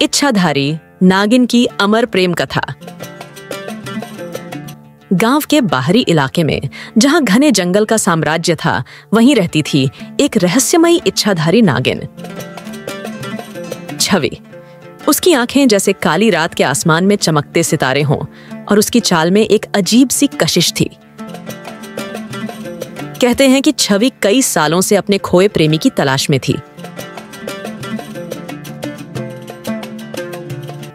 इच्छाधारी नागिन की अमर प्रेम कथा। गांव के बाहरी इलाके में, जहां घने जंगल का साम्राज्य था, वहीं रहती थी एक रहस्यमयी इच्छाधारी नागिन, छवि। उसकी आंखें जैसे काली रात के आसमान में चमकते सितारे हों, और उसकी चाल में एक अजीब सी कशिश थी। कहते हैं कि छवि कई सालों से अपने खोए प्रेमी की तलाश में थी,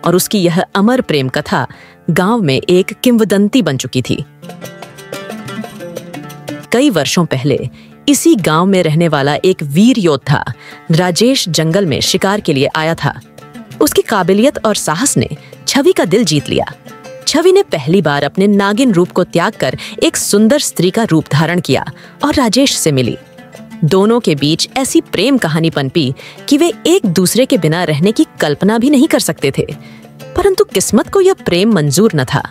और उसकी यह अमर प्रेम कथा गांव में एक किंवदंती बन चुकी थी। कई वर्षों पहले इसी गांव में रहने वाला एक वीर योद्धा राजेश जंगल में शिकार के लिए आया था। उसकी काबिलियत और साहस ने छवि का दिल जीत लिया। छवि ने पहली बार अपने नागिन रूप को त्याग कर एक सुंदर स्त्री का रूप धारण किया और राजेश से मिली। दोनों के बीच ऐसी प्रेम कहानी पनपी कि वे एक दूसरे के बिना रहने की कल्पना भी नहीं कर सकते थे। परंतु किस्मत को यह प्रेम मंजूर न था।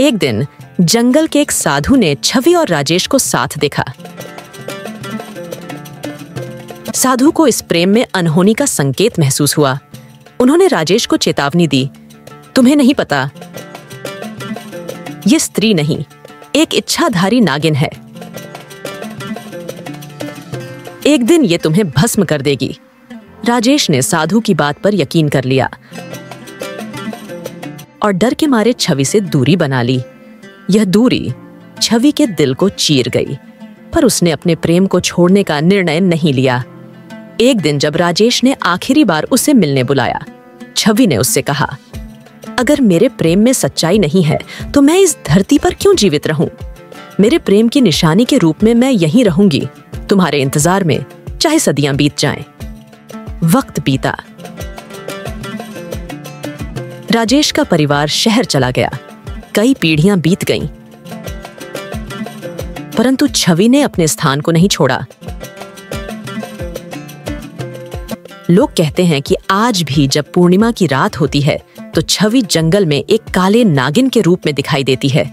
एक दिन जंगल के एक साधु ने छवि और राजेश को साथ देखा। साधु को इस प्रेम में अनहोनी का संकेत महसूस हुआ। उन्होंने राजेश को चेतावनी दी, तुम्हें नहीं पता, ये स्त्री नहीं, एक इच्छाधारी नागिन है। एक दिन ये तुम्हें भस्म कर देगी। राजेश ने साधु की बात पर यकीन कर लिया और डर के मारे छवि से दूरी बना ली। यह दूरी छवि के दिल को चीर गई, पर उसने अपने प्रेम को छोड़ने का निर्णय नहीं लिया। एक दिन जब राजेश ने आखिरी बार उसे मिलने बुलाया, छवि ने उससे कहा, अगर मेरे प्रेम में सच्चाई नहीं है तो मैं इस धरती पर क्यों जीवित रहूं? मेरे प्रेम की निशानी के रूप में मैं यहीं रहूंगी, तुम्हारे इंतजार में, चाहे सदियां बीत जाएं। वक्त बीता। राजेश का परिवार शहर चला गया। कई पीढ़ियां बीत गईं, परंतु छवि ने अपने स्थान को नहीं छोड़ा। लोग कहते हैं कि आज भी जब पूर्णिमा की रात होती है तो छवि जंगल में एक काले नागिन के रूप में दिखाई देती है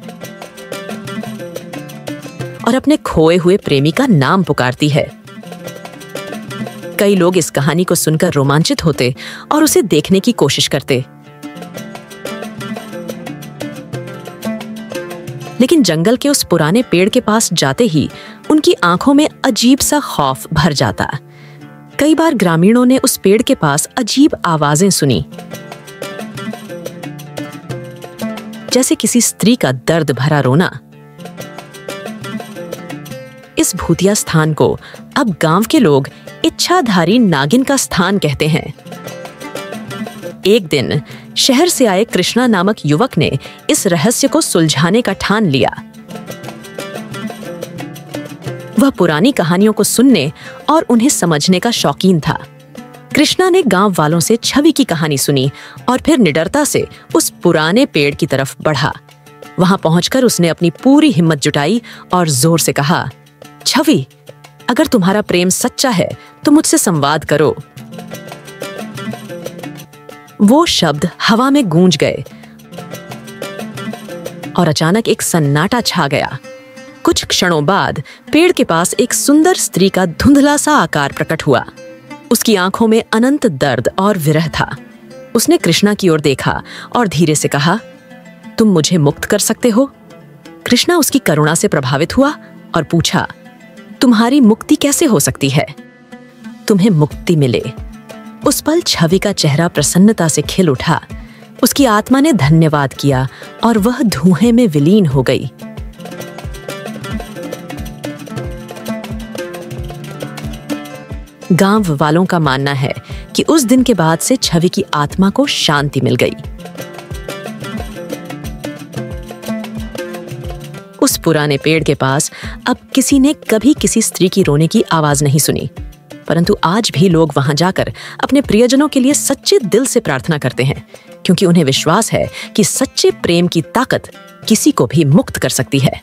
और अपने खोए हुए प्रेमी का नाम पुकारती है। कई लोग इस कहानी को सुनकर रोमांचित होते और उसे देखने की कोशिश करते, लेकिन जंगल के उस पुराने पेड़ के पास जाते ही उनकी आंखों में अजीब सा खौफ भर जाता। कई बार ग्रामीणों ने उस पेड़ के पास अजीब आवाजें सुनी, जैसे किसी स्त्री का दर्द भरा रोना। इस भूतिया स्थान को अब गांव के लोग इच्छाधारी नागिन का स्थान कहते हैं। एक दिन शहर से आए कृष्णा नामक युवक ने इस रहस्य को सुलझाने का ठान लिया। वह पुरानी कहानियों को सुनने और उन्हें समझने का शौकीन था। कृष्णा ने गांव वालों से छवि की कहानी सुनी और फिर निडरता से उस पुराने पेड़ की तरफ बढ़ा। वहां पहुंचकर उसने अपनी पूरी हिम्मत जुटाई और जोर से कहा, छवि, अगर तुम्हारा प्रेम सच्चा है तो मुझसे संवाद करो। वो शब्द हवा में गूंज गए और अचानक एक सन्नाटा छा गया। कुछ क्षणों बाद पेड़ के पास एक सुंदर स्त्री का धुंधला सा आकार प्रकट हुआ। उसकी आंखों में अनंत दर्द और विरह था। उसने कृष्णा की ओर देखा और धीरे से कहा, तुम मुझे मुक्त कर सकते हो? कृष्णा उसकी करुणा से प्रभावित हुआ और पूछा, तुम्हारी मुक्ति कैसे हो सकती है? तुम्हें मुक्ति मिले। उस पल छवि का चेहरा प्रसन्नता से खिल उठा। उसकी आत्मा ने धन्यवाद किया और वह धुएं में विलीन हो गई। गांव वालों का मानना है कि उस दिन के बाद से छवि की आत्मा को शांति मिल गई। उस पुराने पेड़ के पास अब किसी ने कभी किसी स्त्री की रोने की आवाज नहीं सुनी, परंतु आज भी लोग वहां जाकर अपने प्रियजनों के लिए सच्चे दिल से प्रार्थना करते हैं, क्योंकि उन्हें विश्वास है कि सच्चे प्रेम की ताकत किसी को भी मुक्त कर सकती है।